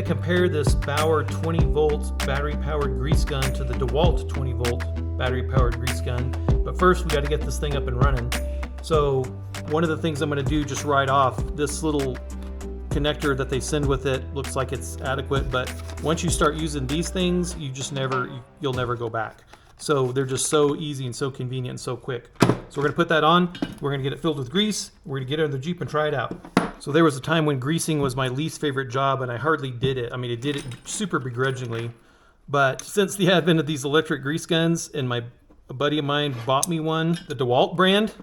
compare this Bauer 20 volt battery powered grease gun to the DeWalt 20 volt battery powered grease gun. But first we got to get this thing up and running. So one of the things I'm going to do just right off, this little connector that they send with it looks like it's adequate, but once you start using these things, you'll never go back. So they're just so easy and so convenient and so quick. So we're going to put that on, we're going to get it filled with grease, we're going to get it in the Jeep and try it out. So there was a time when greasing was my least favorite job and I hardly did it. I mean, I did it super begrudgingly, but since the advent of these electric grease guns, and a buddy of mine bought me one, the DeWalt brand,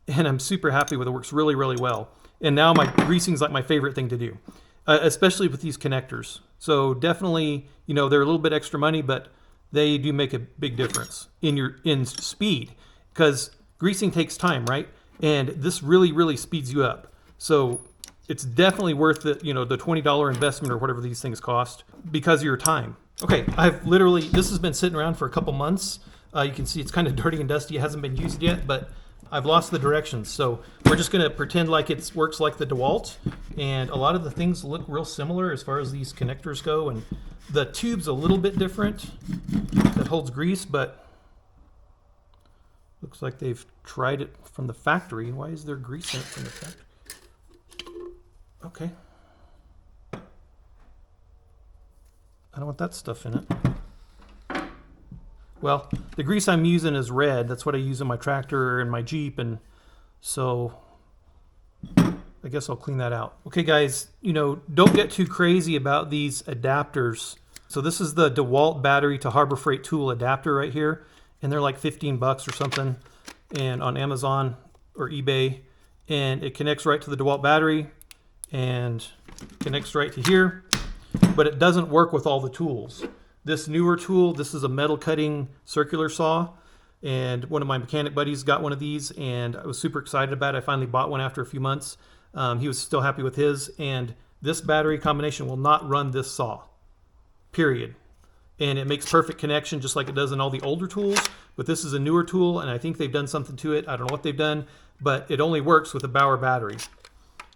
and I'm super happy with it. It works really, really well. And now my greasing's like my favorite thing to do, especially with these connectors. So definitely, they're a little bit extra money, but they do make a big difference in speed, because greasing takes time, right? And this really, really speeds you up. So it's definitely worth it, the $20 investment or whatever these things cost because of your time. Okay, this has been sitting around for a couple months. You can see it's kind of dirty and dusty. It hasn't been used yet, but I've lost the directions. So we're just going to pretend like it works like the DeWalt. And a lot of the things look real similar as far as these connectors go. And the tube's a little bit different that holds grease, but looks like they've tried it from the factory. Why is there grease in it from the factory? Okay. I don't want that stuff in it. Well, the grease I'm using is red. That's what I use in my tractor and my Jeep, and so I guess I'll clean that out. Okay, guys, don't get too crazy about these adapters. So this is the DeWalt battery to Harbor Freight tool adapter right here, and they're like 15 bucks or something, and on Amazon or eBay, and it connects right to the DeWalt battery and connects right to here, but it doesn't work with all the tools. This newer tool, this is a metal cutting circular saw, and one of my mechanic buddies got one of these, and I was super excited about it. I finally bought one after a few months. He was still happy with his, and this battery combination will not run this saw, period. And it makes perfect connection just like it does in all the older tools, but this is a newer tool, and I think they've done something to it. I don't know what they've done, but it only works with a Bauer battery.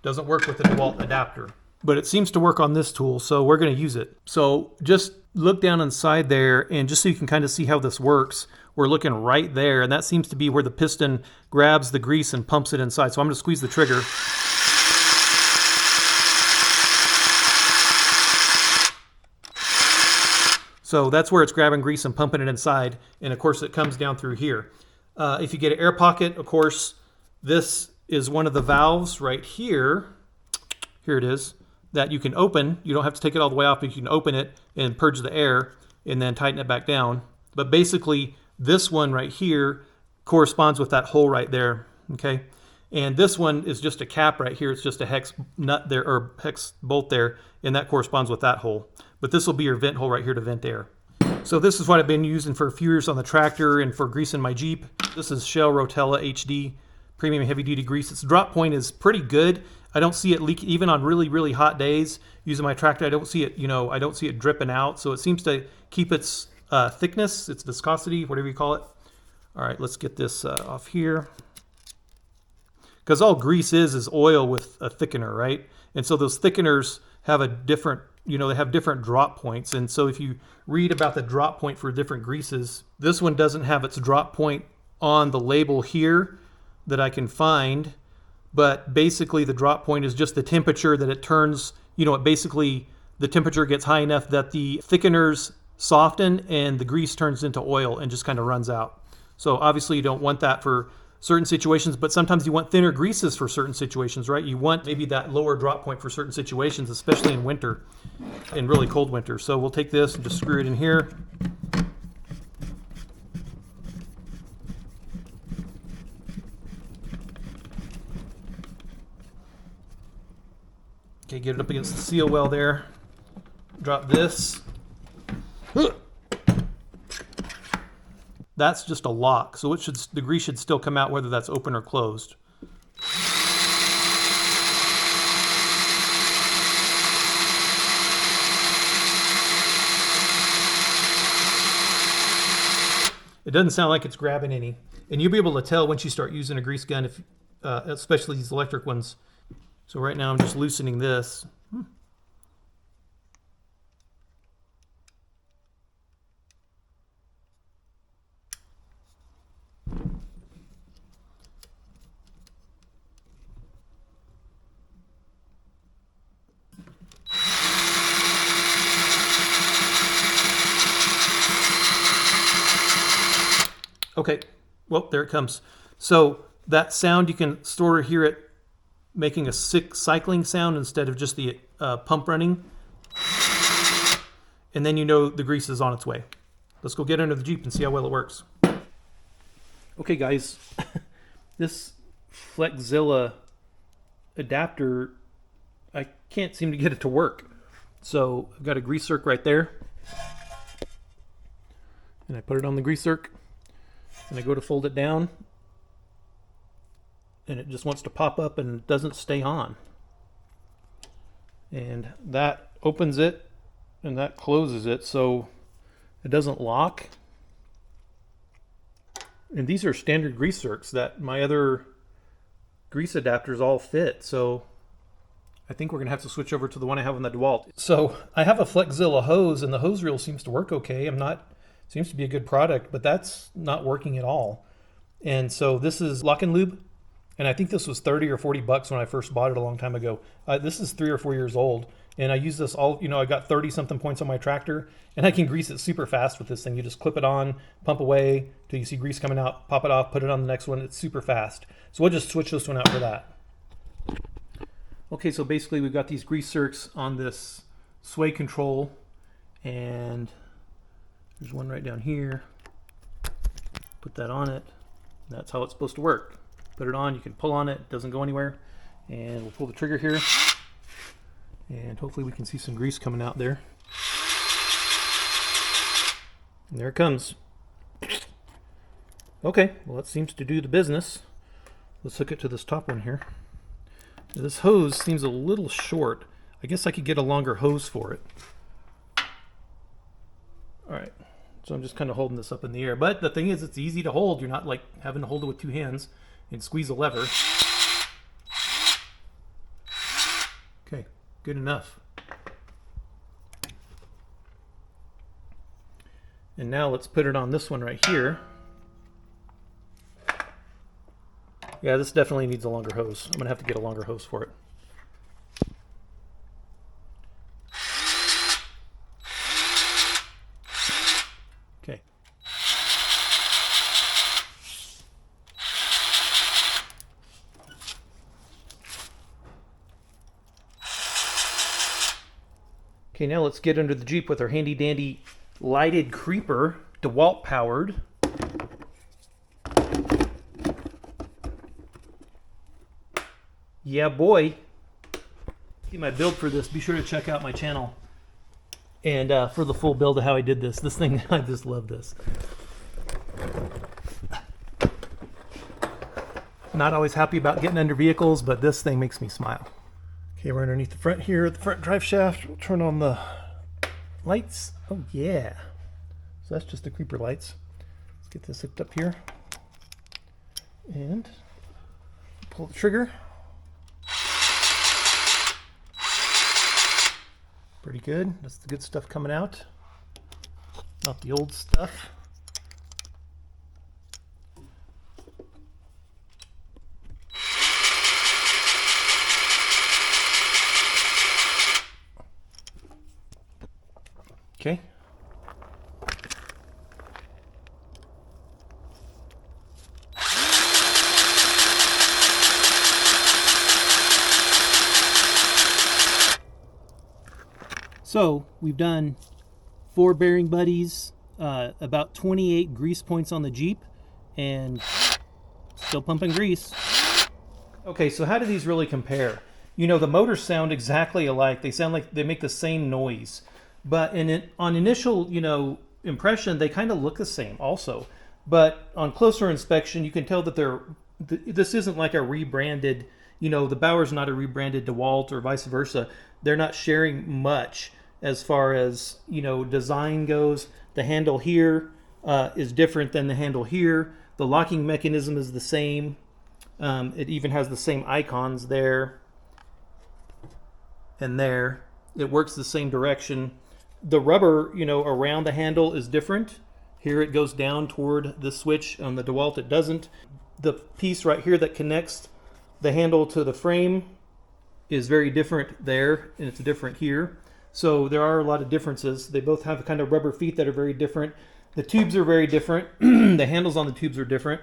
Doesn't work with the DeWalt adapter. But it seems to work on this tool, so we're going to use it. So just look down inside there, and just so you can kind of see how this works, we're looking right there, and that seems to be where the piston grabs the grease and pumps it inside. So I'm going to squeeze the trigger. So that's where it's grabbing grease and pumping it inside, and of course it comes down through here. If you get an air pocket, of course, this is one of the valves right here. Here it is, that you can open. You don't have to take it all the way off, but you can open it and purge the air and then tighten it back down. But basically, this one right here corresponds with that hole right there, okay? And this one is just a cap right here. It's just a hex nut there, or hex bolt there, and that corresponds with that hole. But this will be your vent hole right here to vent air. So this is what I've been using for a few years on the tractor and for greasing my Jeep. This is Shell Rotella HD Premium Heavy Duty Grease. Its drop point is pretty good. I don't see it leak even on really, really hot days. Using my tractor, I don't see it, I don't see it dripping out. So it seems to keep its thickness, its viscosity, whatever you call it. All right, let's get this off here. Because all grease is oil with a thickener, right? And so those thickeners have a different, they have different drop points. And so if you read about the drop point for different greases, this one doesn't have its drop point on the label here that I can find. But basically the drop point is just the temperature that it turns, basically the temperature gets high enough that the thickeners soften and the grease turns into oil and just kind of runs out. So obviously you don't want that for certain situations, but sometimes you want thinner greases for certain situations, right? You want maybe that lower drop point for certain situations, especially in winter, in really cold winter. So we'll take this and just screw it in here. Okay, get it up against the seal well there. Drop this. That's just a lock, so the grease should still come out whether that's open or closed. It doesn't sound like it's grabbing any. And you'll be able to tell once you start using a grease gun, especially these electric ones. So right now I'm just loosening this. Okay, well, there it comes. So that sound, you can sort of hear it making a cycling sound instead of just the pump running. And then you know the grease is on its way. Let's go get under the Jeep and see how well it works. Okay guys, this flexzilla adapter, I can't seem to get it to work. So I've got a grease zerk right there. And I put it on the grease zerk. And I go to fold it down. And it just wants to pop up and doesn't stay on. And that opens it and that closes it so it doesn't lock. And these are standard grease zerks that my other grease adapters all fit. So I think we're gonna have to switch over to the one I have on the DeWalt. So I have a flexzilla hose and the hose reel seems to work okay. Seems to be a good product, but that's not working at all. And so this is lock-n-lube. And I think this was 30 or 40 bucks when I first bought it a long time ago. This is 3 or 4 years old. And I use this all, I got 30 something points on my tractor and I can grease it super fast with this thing. You just clip it on, pump away till you see grease coming out, pop it off, put it on the next one. It's super fast. So we'll just switch this one out for that. Okay, so basically we've got these grease zerks on this sway control and there's one right down here. Put that on it. That's how it's supposed to work. Put it on, you can pull on it, it doesn't go anywhere. And we'll pull the trigger here. And hopefully we can see some grease coming out there. And there it comes. Okay, well that seems to do the business. Let's hook it to this top one here. This hose seems a little short. I guess I could get a longer hose for it. Alright, so I'm just kind of holding this up in the air. But the thing is, it's easy to hold. You're not like having to hold it with 2 hands and squeeze a lever. Okay, good enough. And now let's put it on this one right here. Yeah, this definitely needs a longer hose. I'm gonna have to get a longer hose for it. Okay. Okay, now let's get under the Jeep with our handy dandy lighted creeper, DeWalt powered. Yeah, boy. See my build for this. Be sure to check out my channel. And for the full build of how I did this. This thing, I just love this. Not always happy about getting under vehicles, but this thing makes me smile. Okay, we're underneath the front here at the front drive shaft. We'll turn on the lights. Oh yeah. So that's just the creeper lights. Let's get this hooked up here. And pull the trigger. Pretty good. That's the good stuff coming out. Not the old stuff. Okay. So we've done 4 bearing buddies, about 28 grease points on the Jeep, and still pumping grease. Okay, so how do these really compare? The motors sound exactly alike. They sound like they make the same noise. But on initial, impression, they kind of look the same also. But on closer inspection, you can tell that this isn't like a rebranded, the Bauer's not a rebranded DeWalt or vice versa. They're not sharing much as far as, design goes. The handle here is different than the handle here. The locking mechanism is the same. It even has the same icons there and there. It works the same direction. The rubber, around the handle is different. Here it goes down toward the switch. On the DeWalt it doesn't. The piece right here that connects the handle to the frame is very different there, and it's different here. So there are a lot of differences. They both have kind of rubber feet that are very different. The tubes are very different. The handles on the tubes are different.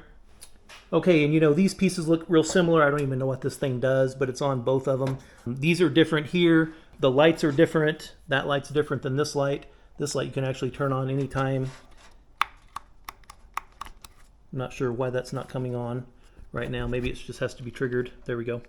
Okay, and you know, these pieces look real similar. I don't even know what this thing does, but it's on both of them. These are different here. The lights are different. That light's different than this light. This light you can actually turn on anytime. I'm not sure why that's not coming on right now. Maybe it just has to be triggered. There we go.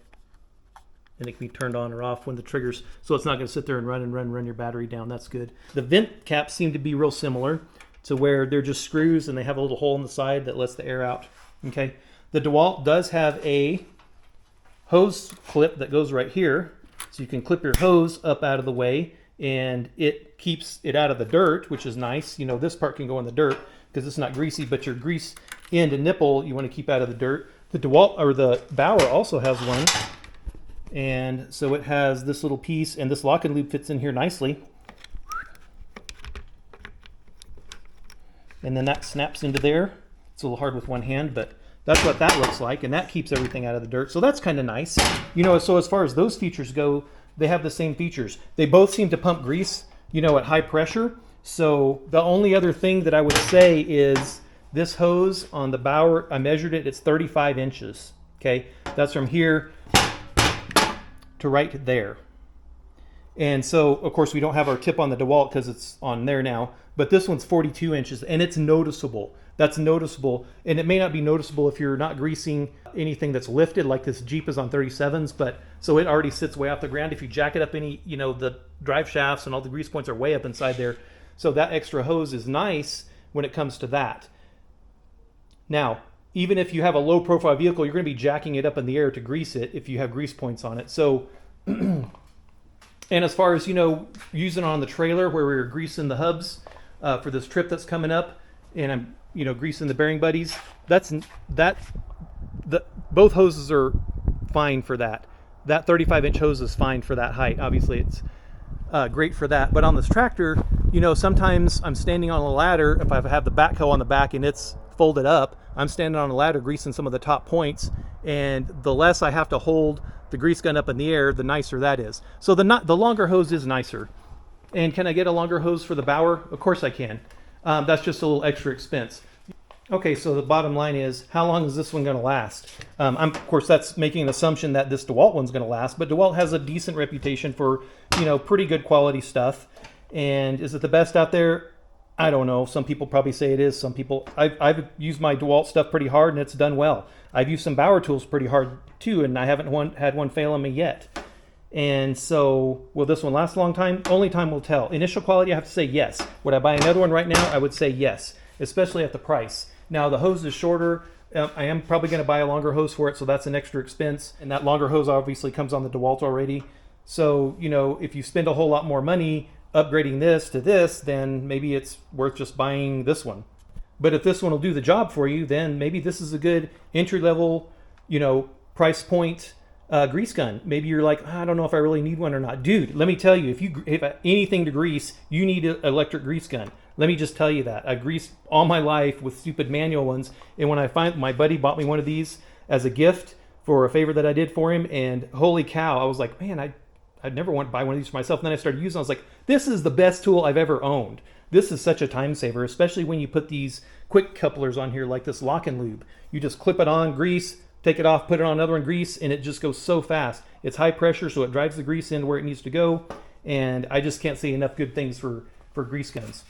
And it can be turned on or off when the triggers, so it's not going to sit there and run your battery down. That's good. The vent caps seem to be real similar to where they're just screws and they have a little hole in the side that lets the air out. Okay. The DeWalt does have a hose clip that goes right here. So you can clip your hose up out of the way and it keeps it out of the dirt, which is nice. You know, this part can go in the dirt because it's not greasy, but your grease end and nipple you want to keep out of the dirt. The DeWalt or the Bauer also has one. And so it has this little piece, and this lock-n-lube fits in here nicely. And then that snaps into there. It's a little hard with one hand, but that's what that looks like, and that keeps everything out of the dirt. So that's kind of nice. You know, so as far as those features go, they have the same features. They both seem to pump grease, you know, at high pressure. So the only other thing that I would say is this hose on the Bauer, I measured it, it's 35 inches. Okay, that's from here to right there. And so, of course, we don't have our tip on the DeWalt because it's on there now, but this one's 42 inches and it's noticeable. That's noticeable. And it may not be noticeable if you're not greasing anything that's lifted, like this Jeep is on 37s, but so it already sits way off the ground. If you jack it up any, you know, the drive shafts and all the grease points are way up inside there. So that extra hose is nice when it comes to that. Now, even if you have a low profile vehicle, you're going to be jacking it up in the air to grease it if you have grease points on it. So, and as far as, you know, using it on the trailer where we were greasing the hubs for this trip that's coming up, and I'm, you know, greasing the bearing buddies, both hoses are fine for that. That 35-inch hose is fine for that height. Obviously, it's great for that. But on this tractor, you know, sometimes I'm standing on a ladder. If I have the backhoe on the back and it's folded up, I'm standing on a ladder greasing some of the top points, and the less I have to hold the grease gun up in the air, the nicer that is. So the longer hose is nicer. And can I get a longer hose for the Bauer? Of course I can. That's just a little extra expense. Okay, so the bottom line is, how long is this one going to last? Of course, that's making an assumption that this DeWalt one's going to last, but DeWalt has a decent reputation for, you know, pretty good quality stuff. And is it the best out there? I don't know. Some people probably say it is. Some people, I've used my DeWalt stuff pretty hard and it's done well. I've used some Bauer tools pretty hard too, and I haven't had one fail on me yet. And so, will this one last a long time? Only time will tell. Initial quality, I have to say yes. Would I buy another one right now? I would say yes, especially at the price. Now, the hose is shorter. I am probably going to buy a longer hose for it, so that's an extra expense. And that longer hose obviously comes on the DeWalt already. So, you know, if you spend a whole lot more money upgrading this to this, then maybe it's worth just buying this one. But if this one will do the job for you, then maybe this is a good entry-level, you know, price point grease gun. Maybe you're like, I don't know if I really need one or not. Dude, let me tell you, if anything to grease, you need an electric grease gun. Let me just tell you that. I greased all my life with stupid manual ones, and when my buddy bought me one of these as a gift for a favor that I did for him, and holy cow, I was like, man, I'd never want to buy one of these for myself. And then I started using it. I was like, this is the best tool I've ever owned. This is such a time saver, especially when you put these quick couplers on here like this lock-n-lube. You just clip it on, grease, take it off, put it on another one, grease, and it just goes so fast. It's high pressure, so it drives the grease in where it needs to go. And I just can't say enough good things for grease guns.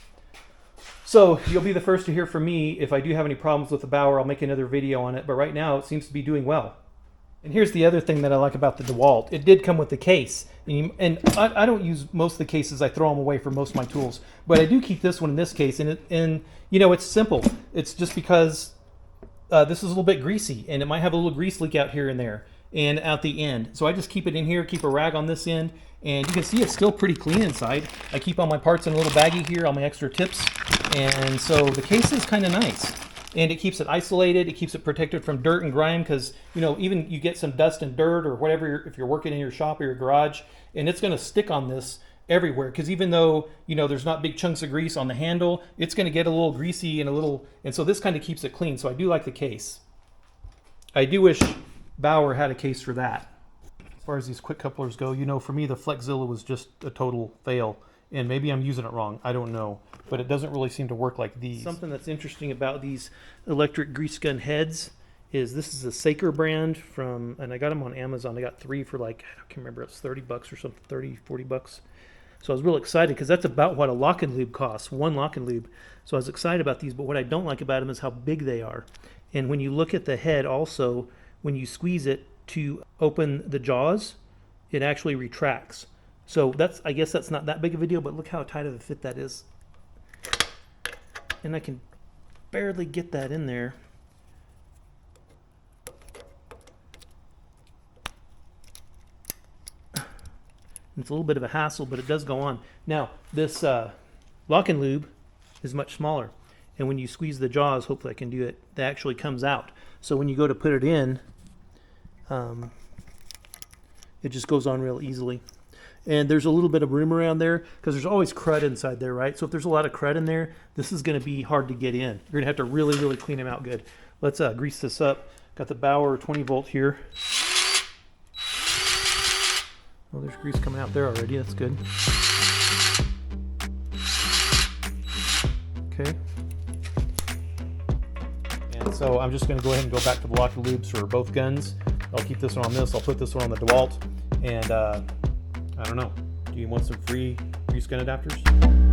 So you'll be the first to hear from me. If I do have any problems with the Bauer, I'll make another video on it. But right now, it seems to be doing well. And here's the other thing that I like about the DeWalt. It did come with the case. And I don't use most of the cases. I throw them away for most of my tools. But I do keep this one in this case. And you know, it's simple. It's just because this is a little bit greasy. And it might have a little grease leak out here and there and at the end. So I just keep it in here, keep a rag on this end. And you can see it's still pretty clean inside. I keep all my parts in a little baggie here, all my extra tips. And so the case is kind of nice. And it keeps it isolated. It keeps it protected from dirt and grime because, you know, even you get some dust and dirt or whatever if you're working in your shop or your garage, and it's going to stick on this everywhere because even though, you know, there's not big chunks of grease on the handle, it's going to get a little greasy and so this kind of keeps it clean. So I do like the case. I do wish Bauer had a case for that. As far as these quick couplers go, you know, for me, the FlexZilla was just a total fail. and maybe I'm using it wrong. I don't know, but it doesn't really seem to work like these. Something that's interesting about these electric grease gun heads is this is a Saker brand from, and I got them on Amazon. I got 3 for like, I can't remember, it's $30 or something, 30, 40 bucks. So I was real excited because that's about what a lock-n-lube costs, one lock-n-lube. So I was excited about these, but what I don't like about them is how big they are. And when you look at the head also, when you squeeze it to open the jaws, it actually retracts. So that's, I guess that's not that big of a deal, but look how tight of a fit that is. And I can barely get that in there. It's a little bit of a hassle, but it does go on. Now, this lock-n-lube is much smaller. And when you squeeze the jaws, hopefully I can do it, that actually comes out. So when you go to put it in, it just goes on real easily. And there's a little bit of room around there because there's always crud inside there, right? So if there's a lot of crud in there, this is going to be hard to get in. You're going to have to really, really clean them out good. Let's grease this up. Got the Bauer 20 volt here. Oh, there's grease coming out there already. That's good. Okay. And so I'm just going to go ahead and go back to the lock-n-lubes for both guns. I'll keep this one on this. I'll put this one on the DeWalt. And I don't know. Do you want some free grease gun adapters?